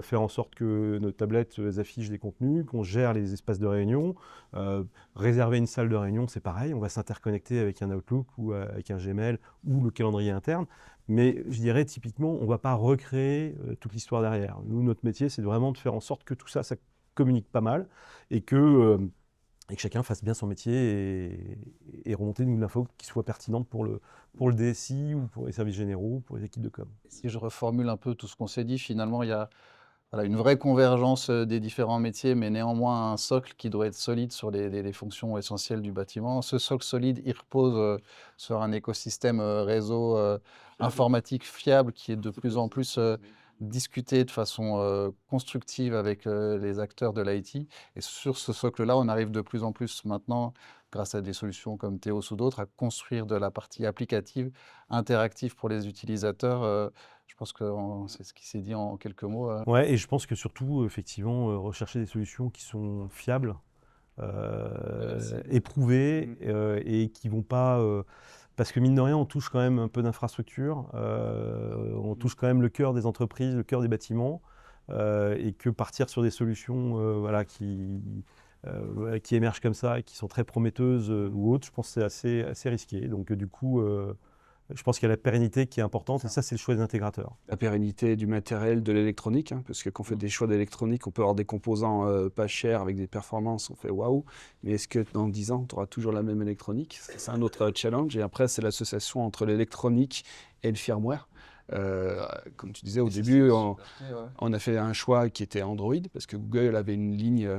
faire en sorte que nos tablettes affichent des contenus, qu'on gère les espaces de réunion. Réserver une salle de réunion, c'est pareil, on va s'interconnecter avec un Outlook ou avec un Gmail ou le calendrier interne. Mais je dirais typiquement, on ne va pas recréer toute l'histoire derrière. Nous, notre métier, c'est vraiment de faire en sorte que tout ça, ça communique pas mal et que chacun fasse bien son métier et remonter nous l'info qui soit pertinente pour le DSI ou pour les services généraux ou pour les équipes de com. Si je reformule un peu tout ce qu'on s'est dit, finalement, il y a une vraie convergence des différents métiers, mais néanmoins un socle qui doit être solide sur les fonctions essentielles du bâtiment. Ce socle solide, il repose sur un écosystème réseau informatique fiable qui est de plus en plus discuté de façon constructive avec les acteurs de l'IT. Et sur ce socle-là, on arrive de plus en plus maintenant, grâce à des solutions comme Théos ou d'autres, à construire de la partie applicative, interactive pour les utilisateurs. Je pense que c'est ce qui s'est dit en quelques mots. Ouais, et je pense que surtout, effectivement, rechercher des solutions qui sont fiables, éprouvées et qui vont pas. Parce que mine de rien, on touche quand même un peu d'infrastructure, on touche quand même le cœur des entreprises, le cœur des bâtiments, et que partir sur des solutions voilà, qui émergent comme ça et qui sont très prometteuses ou autres, je pense que c'est assez risqué. Donc du coup, je pense qu'il y a la pérennité qui est importante, et ça, c'est le choix des intégrateurs. La pérennité du matériel, de l'électronique, hein, parce que quand on fait des choix d'électronique, on peut avoir des composants pas chers avec des performances, on fait waouh, mais est-ce que dans 10 ans, tu auras toujours la même électronique? C'est un autre challenge. Et après, c'est l'association entre l'électronique et le firmware. Comme tu disais au début, on a fait un choix qui était Android, parce que Google avait une ligne,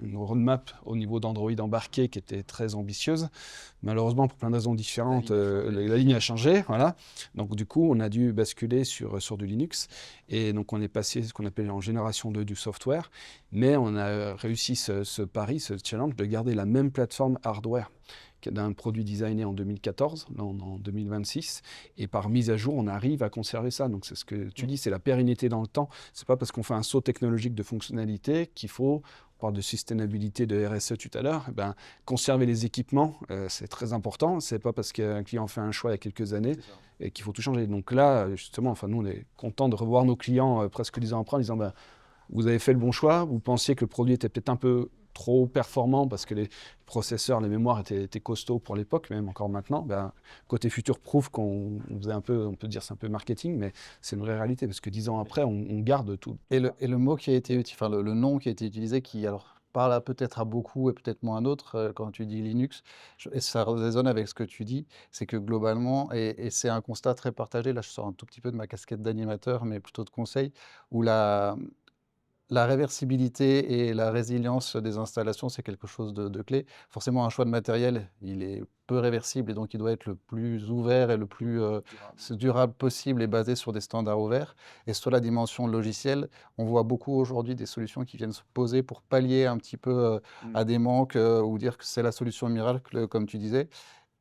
une roadmap au niveau d'Android embarqué qui était très ambitieuse. Malheureusement, pour plein de raisons différentes, la ligne a changé. Voilà. Donc du coup, on a dû basculer sur du Linux. Et donc on est passé ce qu'on appelle en génération 2 du software, mais on a réussi ce pari, ce challenge de garder la même plateforme hardware. d'un produit designé en 2014, là on est en 2026, et par mise à jour, on arrive à conserver ça. Donc c'est ce que tu dis, c'est la pérennité dans le temps. C'est pas parce qu'on fait un saut technologique de fonctionnalité qu'il faut, on parle de sustainabilité, de RSE tout à l'heure, conserver les équipements, c'est très important. C'est pas parce qu'un client fait un choix il y a quelques années et qu'il faut tout changer. Donc là, justement, enfin, nous, on est content de revoir nos clients presque 10 ans après en disant vous avez fait le bon choix, vous pensiez que le produit était peut-être un peu trop performant parce que les processeurs, les mémoires étaient costauds pour l'époque, même encore maintenant. Côté futur prouve qu'on faisait un peu, on peut dire c'est un peu marketing, mais c'est une vraie réalité parce que 10 ans après, on garde tout. Et le mot qui a été utilisé, enfin le nom qui a été utilisé, qui alors parle peut-être à beaucoup et peut-être moins à d'autres, quand tu dis Linux, et ça résonne avec ce que tu dis, c'est que globalement, et c'est un constat très partagé, là je sors un tout petit peu de ma casquette d'animateur, mais plutôt de conseil, où la réversibilité et la résilience des installations, c'est quelque chose de clé. Forcément, un choix de matériel, il est peu réversible et donc il doit être le plus ouvert et le plus durable possible et basé sur des standards ouverts. Et sur la dimension logicielle, on voit beaucoup aujourd'hui des solutions qui viennent se poser pour pallier un petit peu à des manques ou dire que c'est la solution miracle, comme tu disais.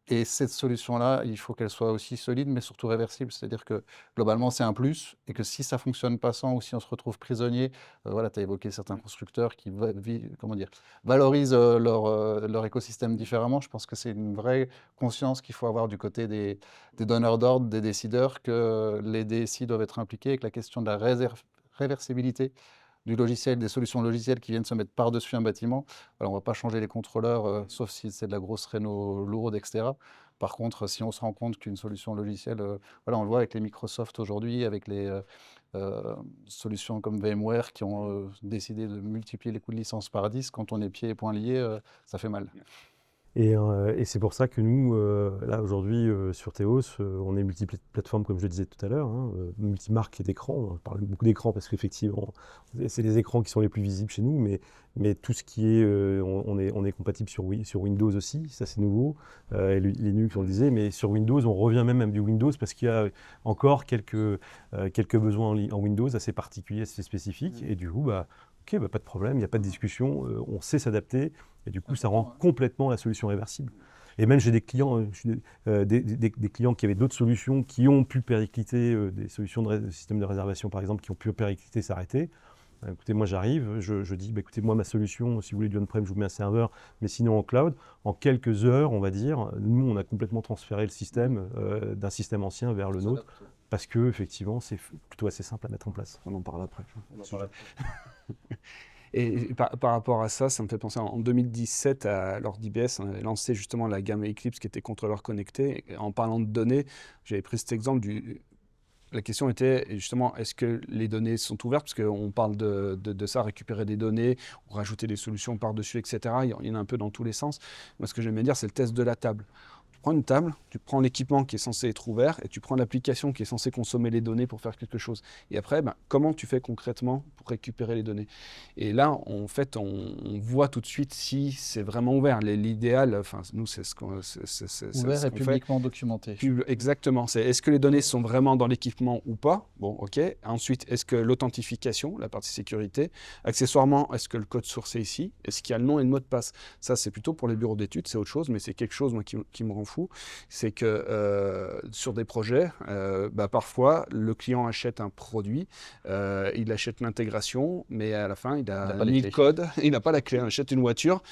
Et cette solution-là, il faut qu'elle soit aussi solide, mais surtout réversible. C'est-à-dire que globalement, c'est un plus, et que si ça fonctionne pas sans, ou si on se retrouve prisonnier, voilà, tu as évoqué certains constructeurs qui comment dire, valorisent leur écosystème différemment. Je pense que c'est une vraie conscience qu'il faut avoir du côté des donneurs d'ordre, des décideurs, que les DSI doivent être impliqués, et que la question de la réversibilité du logiciel, des solutions logicielles qui viennent se mettre par-dessus un bâtiment. Voilà, on ne va pas changer les contrôleurs, sauf si c'est de la grosse réno lourde, etc. Par contre, si on se rend compte qu'une solution logicielle, voilà, on le voit avec les Microsoft aujourd'hui, avec les solutions comme VMware qui ont décidé de multiplier les coûts de licence par 10, quand on est pieds et poings liés, ça fait mal. Et c'est pour ça que nous, là aujourd'hui, sur Théos, on est multiplateforme, comme je le disais tout à l'heure, hein, multimarque d'écran. On parle beaucoup d'écran parce qu'effectivement, c'est les écrans qui sont les plus visibles chez nous, mais tout ce qui est, on est compatible sur Windows aussi, ça c'est nouveau, et Linux on le disait, mais sur Windows, on revient même du Windows parce qu'il y a encore quelques besoins en Windows assez particuliers, assez spécifiques, et du coup, ok, pas de problème, il n'y a pas de discussion, on sait s'adapter, et du coup, ça rend complètement la solution réversible. Et même j'ai des clients, des clients qui avaient d'autres solutions qui ont pu péricliter, des solutions de système de réservation par exemple, qui ont pu péricliter, s'arrêter. Écoutez, moi j'arrive, je dis, écoutez, moi ma solution, si vous voulez du on-prem, je vous mets un serveur, mais sinon en cloud, en quelques heures, on va dire, nous on a complètement transféré le système d'un système ancien vers le nôtre, parce que effectivement c'est plutôt assez simple à mettre en place. On en parle après. Et par rapport à ça, ça me fait penser, en 2017, lors d'IBS, on avait lancé justement la gamme Eclipse qui était contrôleur connecté. Et en parlant de données, j'avais pris cet exemple la question était justement, est-ce que les données sont ouvertes? Parce qu'on parle de ça, récupérer des données, rajouter des solutions par-dessus, etc. Il y en a un peu dans tous les sens. Moi, ce que j'aime bien dire, c'est le test de la table. Tu prends une table, tu prends l'équipement qui est censé être ouvert et tu prends l'application qui est censée consommer les données pour faire quelque chose. Et après, comment tu fais concrètement pour récupérer les données? Et là, en fait, on voit tout de suite si c'est vraiment ouvert. L'idéal, enfin, nous, c'est ce qu'on ouvert et publiquement documenté. Exactement. Est-ce que les données sont vraiment dans l'équipement ou pas? Bon, ok. Ensuite, est-ce que l'authentification, la partie sécurité, accessoirement, est-ce que le code source est ici? Est-ce qu'il y a le nom et le mot de passe? Ça, c'est plutôt pour les bureaux d'études, c'est autre chose, mais c'est quelque chose, moi, qui me rend fou. C'est que sur des projets, parfois, le client achète un produit, il achète l'intégration, mais à la fin, il a ni le code, il n'a pas la clé. Il achète une voiture,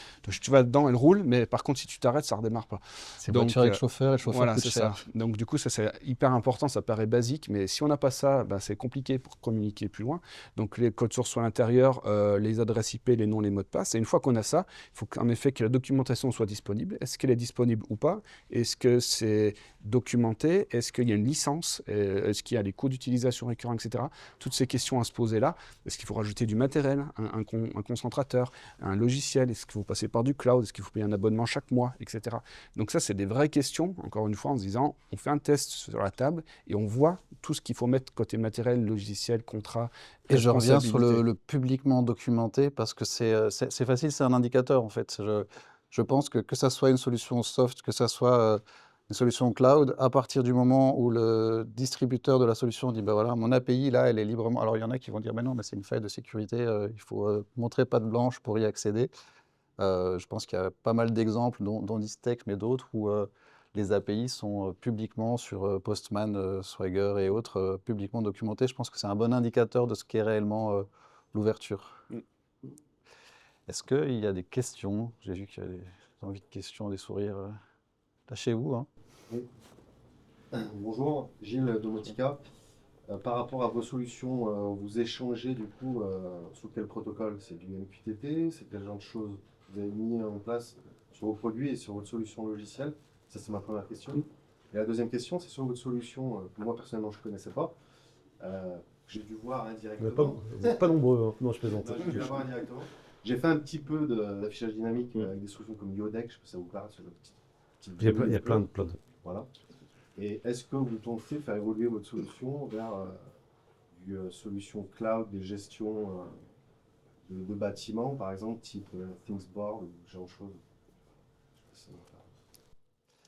tu vas dedans, elle roule, mais par contre, si tu t'arrêtes, ça ne redémarre pas. C'est voiture avec chauffeur, et le chauffeur voilà, coûte cher. Ça. Donc du coup, ça c'est hyper important, ça paraît basique, mais si on n'a pas ça, c'est compliqué pour communiquer plus loin. Donc les codes sources sont à l'intérieur, les adresses IP, les noms, les mots de passe. Et une fois qu'on a ça, il faut en effet que la documentation soit disponible. Est-ce qu'elle est disponible ou pas? Est-ce que c'est documenté? Est-ce qu'il y a une licence? Est-ce qu'il y a des coûts d'utilisation récurrents, etc. Toutes ces questions à se poser là. Est-ce qu'il faut rajouter du matériel, un concentrateur, un logiciel? Est-ce qu'il faut passer par du cloud? Est-ce qu'il faut payer un abonnement chaque mois, etc. Donc ça, c'est des vraies questions, encore une fois, en se disant, on fait un test sur la table et on voit tout ce qu'il faut mettre côté matériel, logiciel, contrat. Et je reviens sur le publiquement documenté, parce que c'est facile, c'est un indicateur en fait. Je pense que ça soit une solution soft, que ça soit une solution cloud, à partir du moment où le distributeur de la solution dit, voilà, mon API là, elle est librement... Alors il y en a qui vont dire, non, mais c'est une faille de sécurité, il faut montrer patte blanche pour y accéder. Je pense qu'il y a pas mal d'exemples, dont Distech, mais d'autres, où les API sont publiquement sur Postman, Swagger et autres, publiquement documentés. Je pense que c'est un bon indicateur de ce qu'est réellement l'ouverture. Est-ce qu'il y a des questions? J'ai vu qu'il y a des envies de questions, des sourires. Lâchez-vous, hein. Oui. Bonjour, Gilles Domotica. Par rapport à vos solutions, vous échangez du coup sur quel protocole? C'est du MQTT? C'est quel genre de choses vous avez mis en place sur vos produits et sur votre solution logicielle? Ça, c'est ma première question. Et la deuxième question, c'est sur votre solution que moi personnellement je ne connaissais pas. J'ai dû voir indirectement. Vous n'êtes pas nombreux, hein. Non, je plaisante. Non, j'ai dû la voir indirectement. J'ai fait un petit peu d'affichage dynamique avec des solutions comme Yodex, je sais pas si ça vous parle, sur le petit. Il y a plein de. Voilà. Et est-ce que vous pensez faire évoluer votre solution vers du solution cloud, des gestions de bâtiments, par exemple, type Thingsboard ou ce genre de choses? Je sais pas si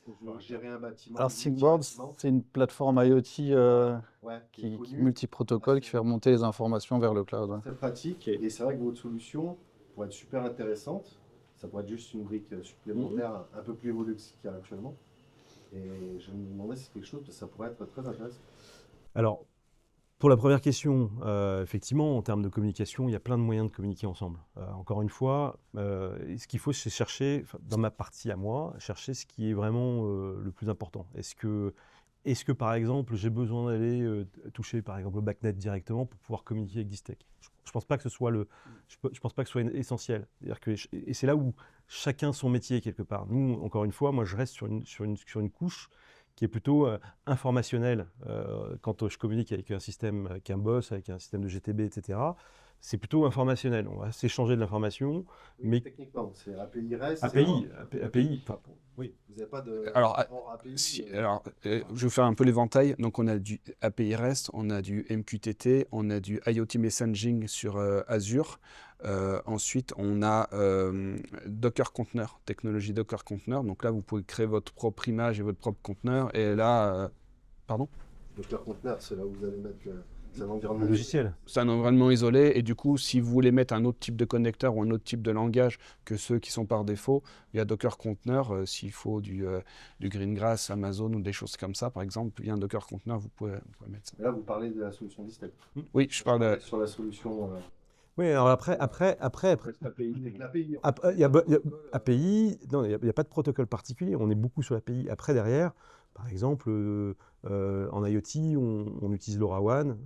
ça va. Gérer un bâtiment. Alors, Thingsboard, c'est une plateforme IoT ouais, qui multi-protocole qui fait remonter les informations vers le cloud. Ouais. C'est pratique et c'est vrai que votre solution pourrait être super intéressante. Ça pourrait être juste une brique supplémentaire un peu plus évoluée que ce qu'il y a actuellement. Et je me demandais si c'est quelque chose que ça pourrait être très intéressant. Alors, pour la première question, effectivement, en termes de communication, il y a plein de moyens de communiquer ensemble. Encore une fois, ce qu'il faut, c'est chercher, dans ma partie à moi, chercher ce qui est vraiment le plus important. Est-ce que, par exemple, j'ai besoin d'aller toucher, par exemple, le backnet directement pour pouvoir communiquer avec Distech? Je ne pense pas que ce soit je pense pas que ce soit essentiel. Et c'est là où chacun son métier quelque part. Nous, encore une fois, moi, je reste sur une couche qui est plutôt informationnelle. Quand je communique avec un système, avec un boss, avec un système de GTB, etc., c'est plutôt informationnel. On va s'échanger de l'information. Oui, mais techniquement, c'est API REST. API. Oui. Vous n'avez pas de. Alors, API, je vais faire un peu l'éventail. Donc, on a du API REST, on a du MQTT, on a du IoT Messaging sur Azure. Ensuite, on a Docker Container, technologie Docker Container. Donc là, vous pouvez créer votre propre image et votre propre conteneur. Et là, pardon? Docker Container, c'est là où vous allez mettre c'est un environnement logiciel. C'est un environnement isolé et du coup, si vous voulez mettre un autre type de connecteur ou un autre type de langage que ceux qui sont par défaut, il y a Docker Container. S'il faut du Greengrass, Amazon ou des choses comme ça, par exemple, il y a un Docker Container, vous pouvez mettre ça. Et là, vous parlez de la solution Distech. Oui, je parle sur la solution. Oui, alors après, API. API, non, il n'y a pas de protocole particulier. On est beaucoup sur l'API. Après, derrière, par exemple, en IoT, on utilise LoRaWAN,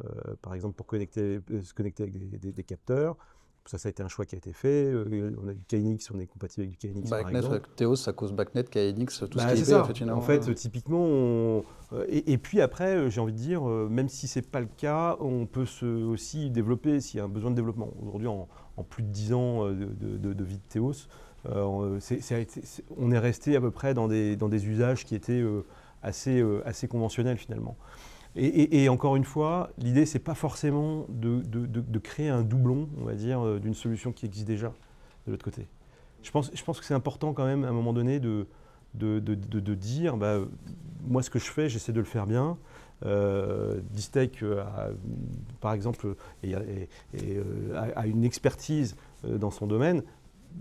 par exemple, pour se connecter avec des capteurs. Ça a été un choix qui a été fait. On a du KNX, on est compatible avec du KNX, par exemple. Avec Théos, ça cause BACnet, KNX, tout ce qui est ça. IP, En fait, typiquement, et puis après, j'ai envie de dire, même si ce n'est pas le cas, on peut aussi développer s'il y a un besoin de développement. Aujourd'hui, en plus de 10 ans de vie de Théos, on est resté à peu près dans des usages qui étaient assez conventionnels finalement. Et encore une fois, l'idée, c'est pas forcément de créer un doublon, on va dire, d'une solution qui existe déjà de l'autre côté. Je pense que c'est important quand même, à un moment donné, de dire, moi, ce que je fais, j'essaie de le faire bien. Distech, par exemple, a une expertise dans son domaine.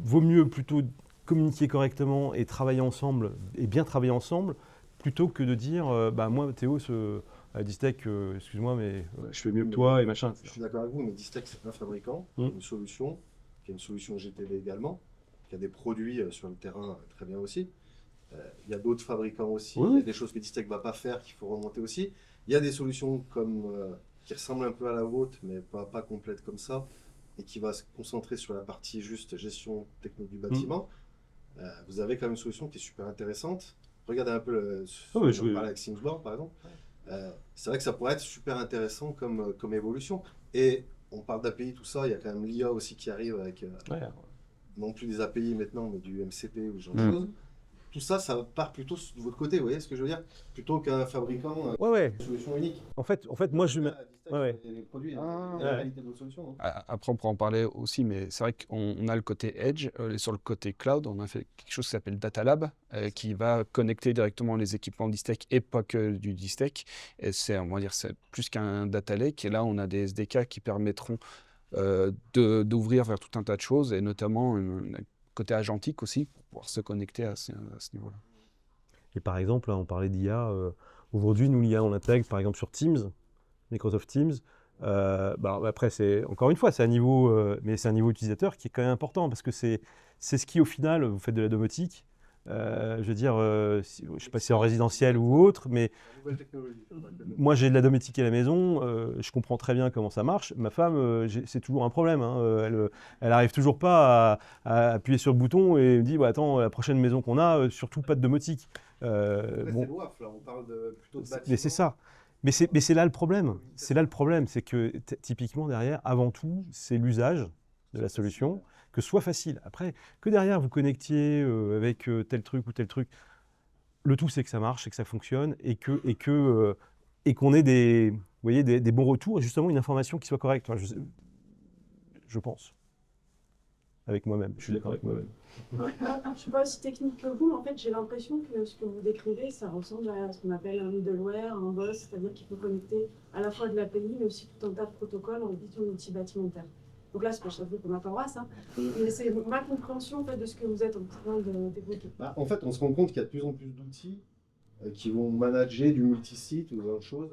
Vaut mieux plutôt communiquer correctement et travailler ensemble, et bien travailler ensemble, plutôt que de dire, moi, Théo, Distech, excuse-moi, mais je fais mieux que toi et machin. Je suis d'accord avec vous, mais Distech, c'est un fabricant, une solution, qui a une solution GTB également, qui a des produits sur le terrain très bien aussi. Il y a d'autres fabricants aussi, il y a des choses que Distech ne va pas faire qu'il faut remonter aussi. Il y a des solutions qui ressemblent un peu à la vôtre, mais pas complètes comme ça, et qui va se concentrer sur la partie juste gestion technique du bâtiment. Vous avez quand même une solution qui est super intéressante. Regardez un peu on parlait avec Thingsboard par exemple. C'est vrai que ça pourrait être super intéressant comme évolution. Et on parle d'API, tout ça, il y a quand même l'IA aussi qui arrive avec non plus des API maintenant, mais du MCP ou ce genre de choses. Tout ça, ça part plutôt de votre côté, vous voyez ce que je veux dire? Plutôt qu'un fabricant une solution unique. En fait, moi, je mets... Les produits, la qualité de votre solution. Après, on pourra en parler aussi, mais c'est vrai qu'on a le côté Edge. Sur le côté Cloud, on a fait quelque chose qui s'appelle Data Lab, qui va connecter directement les équipements Distech et pas que du Distech. Et c'est plus qu'un Data Lake. Et là, on a des SDK qui permettront d'ouvrir vers tout un tas de choses, et notamment côté agentique aussi, pour pouvoir se connecter à ce niveau-là. Et par exemple, là, on parlait d'IA. Aujourd'hui, nous, l'IA, on l'intègre par exemple sur Teams, Microsoft Teams. Après, encore une fois, c'est un niveau, mais c'est un niveau utilisateur qui est quand même important parce que c'est ce qui, au final, vous faites de la domotique. Je veux dire, je ne sais pas si c'est en résidentiel ou autre, mais moi j'ai de la domotique à la maison, je comprends très bien comment ça marche. Ma femme, c'est toujours un problème, hein. Elle arrive toujours pas à appuyer sur le bouton et me dit bah, attends, la prochaine maison qu'on a, surtout pas de domotique. C'est l'OAF, là, on parle plutôt de bâtiment. Mais c'est ça. Mais c'est là le problème. C'est là le problème, c'est que typiquement derrière, avant tout, c'est l'usage de la solution, que ce soit facile. Après, que derrière vous connectiez avec tel truc ou tel truc, le tout c'est que ça marche, et que ça fonctionne et qu'on ait vous voyez, des bons retours et justement une information qui soit correcte. Enfin, je pense. Avec moi-même. Je suis d'accord avec moi-même. Je ne suis pas aussi technique que vous, mais en fait, j'ai l'impression que ce que vous décrivez, ça ressemble à ce qu'on appelle un middleware, un boss, c'est-à-dire qu'il peut connecter à la fois de l'API, mais aussi tout un tas de protocoles en édition multi-bâtimentaire. Donc là, c'est pas chaque fois qu'on m'embrasse, hein, mais c'est ma compréhension en fait, de ce que vous êtes en train d'évoquer. En fait, on se rend compte qu'il y a de plus en plus d'outils qui vont manager du multisite ou d'autres choses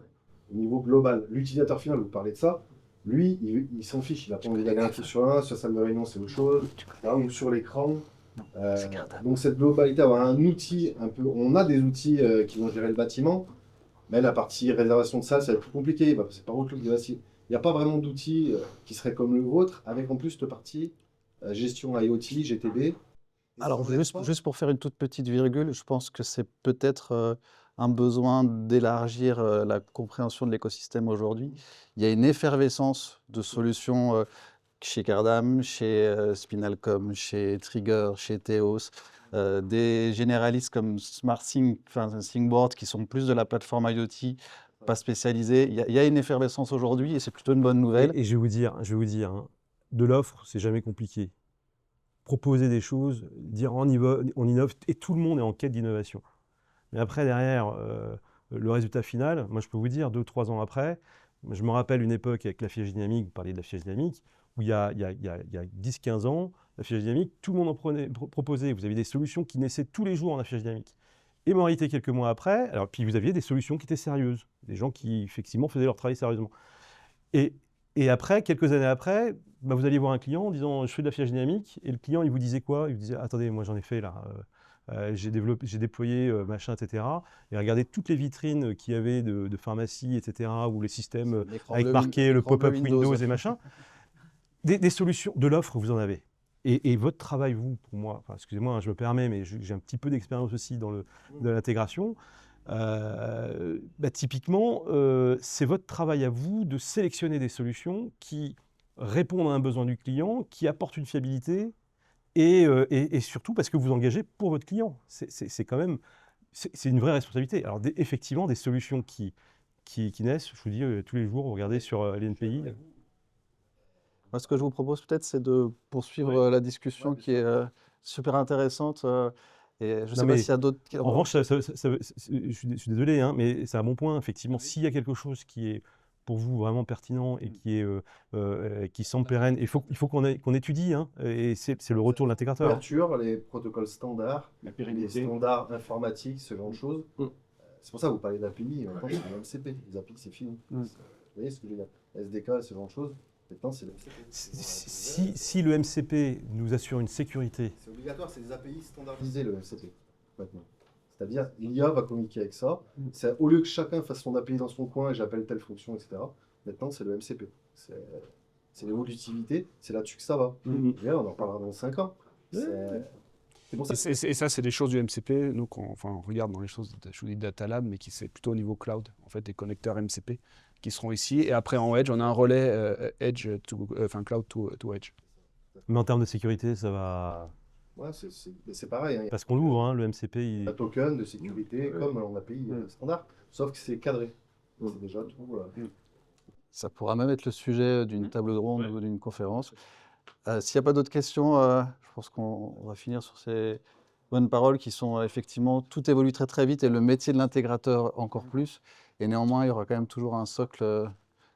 au niveau global. L'utilisateur final, vous parlez de ça, lui, il s'en fiche, il n'a pas envie d'aller un peu sur un, sur la salle de réunion, c'est autre chose, là, ou sur l'écran. Donc cette globalité, avoir un outil un peu, on a des outils qui vont gérer le bâtiment, mais la partie réservation de salle, ça va être plus compliqué, c'est par Outlook, il n'y a pas vraiment d'outils qui seraient comme le vôtre, avec en plus cette partie gestion IoT, GTB. Alors, juste pour faire une toute petite virgule, je pense que c'est peut-être un besoin d'élargir la compréhension de l'écosystème aujourd'hui. Il y a une effervescence de solutions chez Cardam, chez Spinalcom, chez Trigger, chez Theos, des généralistes comme SmartSync, enfin ThinkBoard, qui sont plus de la plateforme IoT, pas spécialisée. Il y a une effervescence aujourd'hui et c'est plutôt une bonne nouvelle. Et je vais vous dire, hein, de l'offre, c'est jamais compliqué. Proposer des choses, dire on innove, et tout le monde est en quête d'innovation. Mais après, derrière, le résultat final, moi je peux vous dire, 2-3 ans après, je me rappelle une époque avec l'affichage dynamique, vous parliez de l'affichage dynamique, où il y a 10-15 ans, l'affichage dynamique, tout le monde en proposait. Vous aviez des solutions qui naissaient tous les jours en affichage dynamique. Et en réalité, quelques mois après, puis vous aviez des solutions qui étaient sérieuses, des gens qui effectivement faisaient leur travail sérieusement. Et après, quelques années après, vous alliez voir un client en disant je fais de l'affichage dynamique, et le client il vous disait quoi? Il vous disait attendez, moi j'en ai fait là, j'ai déployé machin, etc. Et regardez toutes les vitrines qu'il y avait de pharmacie, etc., ou les systèmes avec marqué le pop-up Windows et machin. Des solutions, de l'offre, vous en avez. Et votre travail, vous, pour moi, enfin, excusez-moi, hein, je me permets, mais j'ai un petit peu d'expérience aussi dans de l'intégration. Typiquement, c'est votre travail à vous de sélectionner des solutions qui répondent à un besoin du client, qui apportent une fiabilité et surtout parce que vous engagez pour votre client. C'est quand même c'est une vraie responsabilité. Alors effectivement, des solutions qui naissent, je vous dis, tous les jours, vous regardez sur l'NPI. Moi, ce que je vous propose peut-être, c'est de poursuivre la discussion qui est super intéressante. Et je ne sais pas s'il y a d'autres... En revanche, je suis désolé, hein, mais c'est un bon point. Effectivement, s'il y a quelque chose qui est pour vous vraiment pertinent et qui semble pérenne, il faut qu'on étudie, hein, et c'est le retour de l'intégrateur. Les protocoles standards, les standards informatiques, ce genre de choses. C'est pour ça que vous parlez d'API, maintenant c'est le MCP. Les API, c'est fini. Vous voyez ce que je veux dire? SDK, ce genre de choses. Maintenant, c'est le MCP. Si le MCP nous assure une sécurité... C'est obligatoire, c'est des API standardisés, le MCP, maintenant. C'est-à-dire, l'IA va communiquer avec ça. Au lieu que chacun fasse son API dans son coin et j'appelle telle fonction, etc., maintenant, c'est le MCP. C'est l'évolutivité, c'est là-dessus que ça va. Et là, on en reparlera dans 5 ans. C'est pour ça. Et ça, c'est des choses du MCP. Nous, on regarde dans les choses, je vous dis Data Lab, mais qui c'est plutôt au niveau cloud, en fait, des connecteurs MCP qui seront ici. Et après, en Edge, on a un relais Cloud to Edge. Mais en termes de sécurité, ça va... Ouais, c'est pareil. Hein. Parce qu'on l'ouvre, hein, le MCP. Un token de sécurité comme en API standard, sauf que c'est cadré. C'est déjà tout. Ça pourra même être le sujet d'une table ronde ou d'une conférence. S'il n'y a pas d'autres questions, je pense qu'on va finir sur ces bonnes paroles qui sont effectivement, tout évolue très très vite et le métier de l'intégrateur encore plus. Et néanmoins, il y aura quand même toujours un socle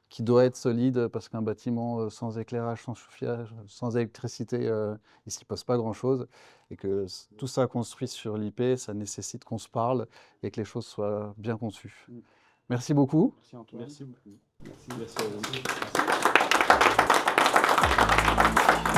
qui doit être solide parce qu'un bâtiment sans éclairage, sans chauffage, sans électricité, il s'y passe pas grand-chose. Et que tout ça construit sur l'IP, ça nécessite qu'on se parle et que les choses soient bien conçues. Merci beaucoup. Merci Antoine. Merci beaucoup. Merci. Merci à vous.